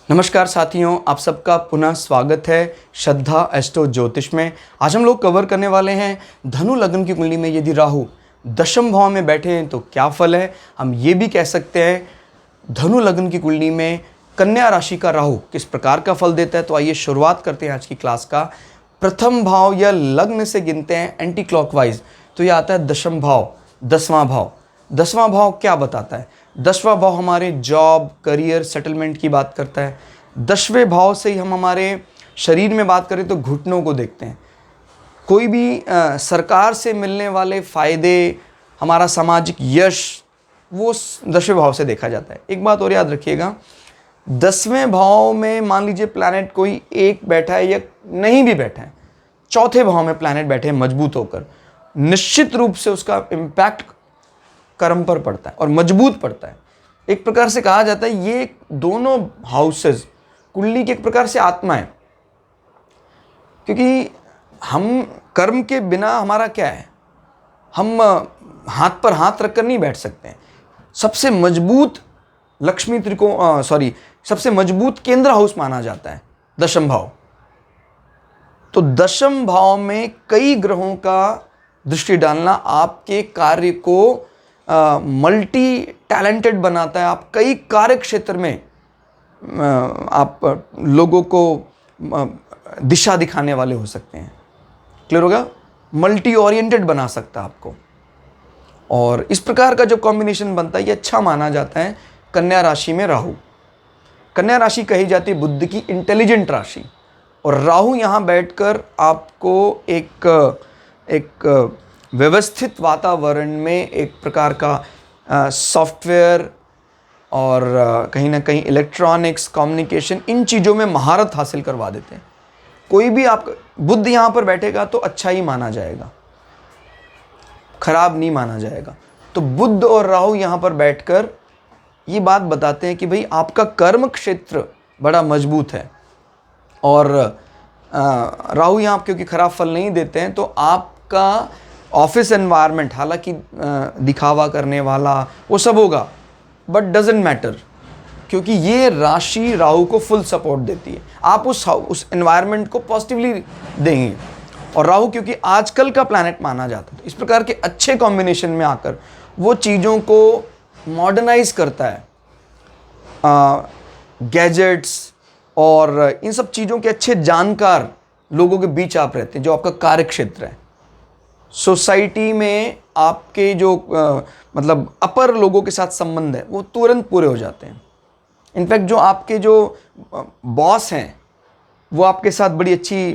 नमस्कार साथियों, आप सबका पुनः स्वागत है श्रद्धा एस्ट्रो ज्योतिष में। आज हम लोग कवर करने वाले हैं धनु लग्न की कुंडली में यदि राहु दशम भाव में बैठे हैं तो क्या फल है। हम ये भी कह सकते हैं धनु लग्न की कुंडली में कन्या राशि का राहु किस प्रकार का फल देता है। तो आइए शुरुआत करते हैं आज की क्लास का। प्रथम भाव या लग्न से गिनते हैं एंटी क्लॉकवाइज तो ये आता है दशम भाव, 10वां भाव। 10वां भाव क्या बताता है? 10वां भाव हमारे जॉब, करियर, सेटलमेंट की बात करता है। 10वें भाव से ही हम हमारे शरीर में बात करें तो घुटनों को देखते हैं। कोई भी सरकार से मिलने वाले फ़ायदे, हमारा सामाजिक यश, वो 10वें भाव से देखा जाता है। एक बात और याद रखिएगा, 10वें भाव में मान लीजिए प्लैनेट कोई एक बैठा है या नहीं भी बैठा है, चौथे भाव में प्लैनेट बैठे हैं मजबूत होकर, निश्चित रूप से उसका इम्पैक्ट कर्म पर पड़ता है और मजबूत पड़ता है। एक प्रकार से कहा जाता है ये दोनों हाउसेस कुंडली की एक प्रकार से आत्मा है, क्योंकि हम कर्म के बिना हमारा क्या है, हम हाथ पर हाथ रखकर नहीं बैठ सकते हैं। सबसे मजबूत लक्ष्मी सबसे मजबूत केंद्र हाउस माना जाता है दशम भाव। तो दशम भाव में कई ग्रहों का दृष्टि डालना आपके कार्य को मल्टी टैलेंटेड बनाता है। आप कई कार्य क्षेत्र में आप लोगों को दिशा दिखाने वाले हो सकते हैं। क्लियर होगा? मल्टी ओरिएंटेड बना सकता है आपको। और इस प्रकार का जो कॉम्बिनेशन बनता है ये अच्छा माना जाता है कन्या राशि में राहु। कन्या राशि कही जाती है बुद्ध की इंटेलिजेंट राशि, और राहु यहाँ बैठकर आपको एक व्यवस्थित वातावरण में एक प्रकार का सॉफ्टवेयर और कहीं ना कहीं इलेक्ट्रॉनिक्स, कम्युनिकेशन, इन चीज़ों में महारत हासिल करवा देते हैं। कोई भी आप बुद्ध यहाँ पर बैठेगा तो अच्छा ही माना जाएगा, खराब नहीं माना जाएगा। तो बुद्ध और राहु यहाँ पर बैठकर ये बात बताते हैं कि भाई आपका कर्म क्षेत्र बड़ा मजबूत है। और राहु यहाँ क्योंकि खराब फल नहीं देते हैं तो आपका ऑफिस एनवायरनमेंट, हालांकि दिखावा करने वाला वो सब होगा, बट डजेंट मैटर, क्योंकि ये राशि राहु को फुल सपोर्ट देती है। आप उस एनवायरनमेंट को पॉजिटिवली देंगे। और राहु क्योंकि आजकल का प्लैनेट माना जाता है, तो इस प्रकार के अच्छे कॉम्बिनेशन में आकर वो चीज़ों को मॉडर्नाइज करता है। गैजेट्स और इन सब चीज़ों के अच्छे जानकार लोगों के बीच आप रहते हैं, जो आपका कार्य क्षेत्र है। सोसाइटी में आपके जो मतलब अपर लोगों के साथ संबंध है वो तुरंत पूरे हो जाते हैं। इनफैक्ट जो आपके जो बॉस हैं वो आपके साथ बड़ी अच्छी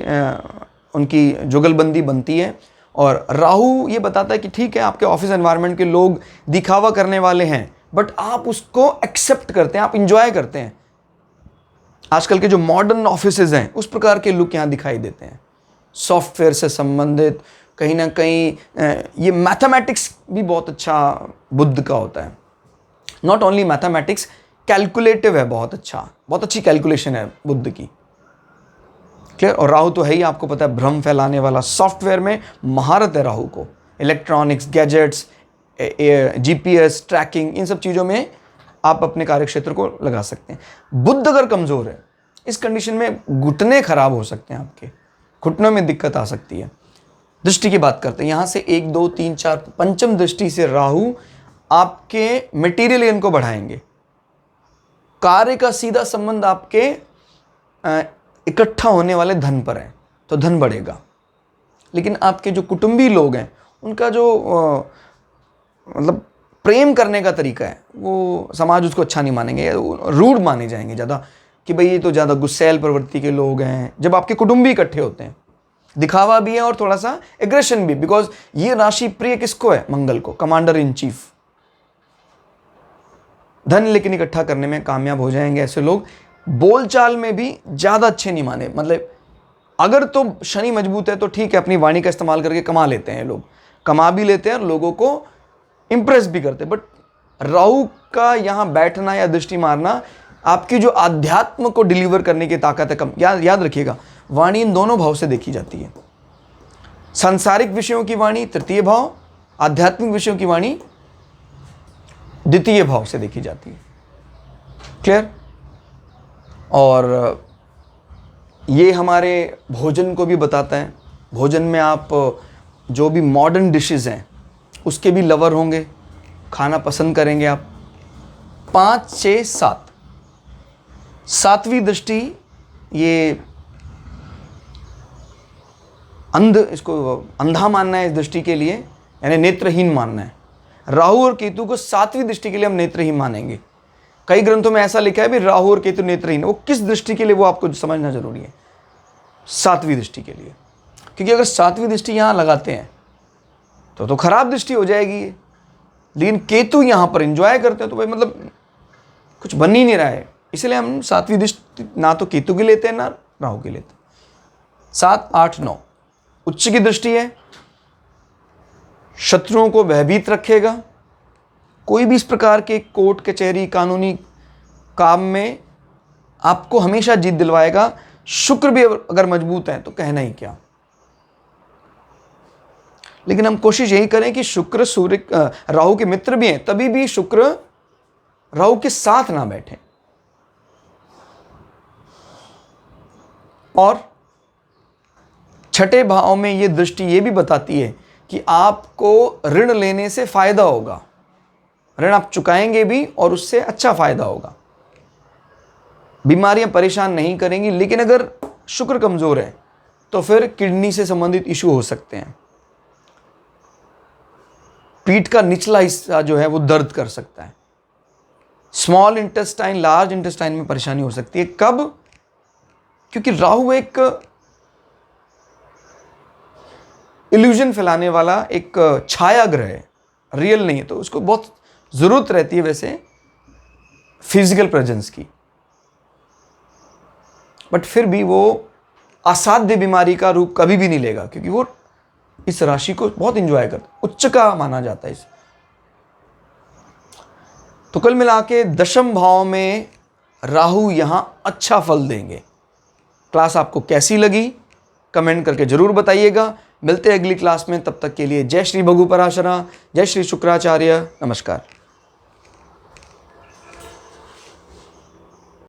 उनकी जुगलबंदी बनती है। और राहु ये बताता है कि ठीक है, आपके ऑफिस एनवायरनमेंट के लोग दिखावा करने वाले हैं, बट आप उसको एक्सेप्ट करते हैं, आप इंजॉय करते हैं। आजकल के जो मॉडर्न ऑफिसेज हैं उस प्रकार के लुक यहाँ दिखाई देते हैं। सॉफ्टवेयर से संबंधित, कहीं ना कहीं ये मैथमेटिक्स भी बहुत अच्छा बुद्ध का होता है। नॉट ओनली मैथमेटिक्स, कैलकुलेटिव है, बहुत अच्छी कैलकुलेशन है बुद्ध की। क्लियर? और राहु तो है ही, आपको पता है, भ्रम फैलाने वाला। सॉफ्टवेयर में महारत है राहु को, इलेक्ट्रॉनिक्स, गैजेट्स, GPS, ट्रैकिंग, इन सब चीज़ों में आप अपने कार्यक्षेत्र को लगा सकते हैं। बुद्ध अगर कमज़ोर है, इस कंडीशन में घुटने खराब हो सकते हैं, आपके घुटनों में दिक्कत आ सकती है। दृष्टि की बात करते हैं, यहाँ से 1, 2, 3, 4 पंचम दृष्टि से राहु आपके मटेरियल को बढ़ाएंगे। कार्य का सीधा संबंध आपके इकट्ठा होने वाले धन पर है, तो धन बढ़ेगा। लेकिन आपके जो कुटुंबी लोग हैं उनका जो मतलब प्रेम करने का तरीका है, वो समाज उसको अच्छा नहीं मानेंगे, रूड माने जाएंगे ज़्यादा, कि भाई ये तो ज़्यादा गुस्सैल प्रवृत्ति के लोग हैं। जब आपके कुटुंबी इकट्ठे होते हैं, दिखावा भी है और थोड़ा सा एग्रेशन भी, बिकॉज ये राशि प्रिय किसको है? मंगल को, कमांडर इन चीफ। धन लेकिन इकट्ठा करने में कामयाब हो जाएंगे ऐसे लोग। बोलचाल में भी ज़्यादा अच्छे नहीं माने, मतलब अगर तो शनि मजबूत है तो ठीक है, अपनी वाणी का इस्तेमाल करके कमा लेते हैं लोग, कमा भी लेते हैं और लोगों को इंप्रेस भी करते हैं। बट राहु का यहाँ बैठना या दृष्टि मारना आपकी जो आध्यात्म को डिलीवर करने की ताकत है कम। याद रखिएगा, वाणी इन दोनों भाव से देखी जाती है। सांसारिक विषयों की वाणी तृतीय भाव, आध्यात्मिक विषयों की वाणी द्वितीय भाव से देखी जाती है। क्लियर? और ये हमारे भोजन को भी बताता है। भोजन में आप जो भी मॉडर्न डिशेस हैं उसके भी लवर होंगे, खाना पसंद करेंगे आप। 5, 6, 7 सातवीं दृष्टि, ये इसको अंधा मानना है इस दृष्टि के लिए, यानी नेत्रहीन मानना है। राहु और केतु को सातवीं दृष्टि के लिए हम नेत्रहीन मानेंगे। कई ग्रंथों में ऐसा लिखा है भी राहु और केतु नेत्रहीन, वो किस दृष्टि के लिए वो आपको समझना जरूरी है। सातवीं दृष्टि के लिए, क्योंकि अगर सातवीं दृष्टि यहाँ लगाते हैं तो खराब दृष्टि हो जाएगी ये। लेकिन केतु यहाँ पर एंजॉय करते हैं तो भाई मतलब कुछ बन ही नहीं रहा है, इसलिए हम सातवीं दृष्टि ना तो केतु की लेते हैं ना राहु की लेते हैं। 7, 8, 9 उच्च की दृष्टि है, शत्रुओं को भयभीत रखेगा। कोई भी इस प्रकार के कोर्ट कचहरी कानूनी काम में आपको हमेशा जीत दिलवाएगा। शुक्र भी अगर मजबूत है तो कहना ही क्या। लेकिन हम कोशिश यही करें कि शुक्र सूर्य राहु के मित्र भी हैं, तभी भी शुक्र राहु के साथ ना बैठे। और छठे भाव में ये दृष्टि ये भी बताती है कि आपको ऋण लेने से फायदा होगा, ऋण आप चुकाएंगे भी और उससे अच्छा फायदा होगा। बीमारियां परेशान नहीं करेंगी, लेकिन अगर शुक्र कमजोर है तो फिर किडनी से संबंधित इशू हो सकते हैं। पीठ का निचला हिस्सा जो है वो दर्द कर सकता है। स्मॉल इंटेस्टाइन, लार्ज इंटेस्टाइन में परेशानी हो सकती है। कब? क्योंकि राहु एक इल्यूजन फैलाने वाला एक छाया ग्रह है, रियल नहीं है, तो उसको बहुत जरूरत रहती है वैसे फिजिकल प्रेजेंस की। बट फिर भी वो असाध्य बीमारी का रूप कभी भी नहीं लेगा, क्योंकि वो इस राशि को बहुत एंजॉय करता है, उच्च का माना जाता है इसे। तो कुल मिला के 10वें भाव में राहु यहां अच्छा फल देंगे। क्लास आपको कैसी लगी कमेंट करके जरूर बताइएगा। मिलते हैं अगली क्लास में, तब तक के लिए जय श्री भगु पराशरा, जय श्री शुक्राचार्य, नमस्कार।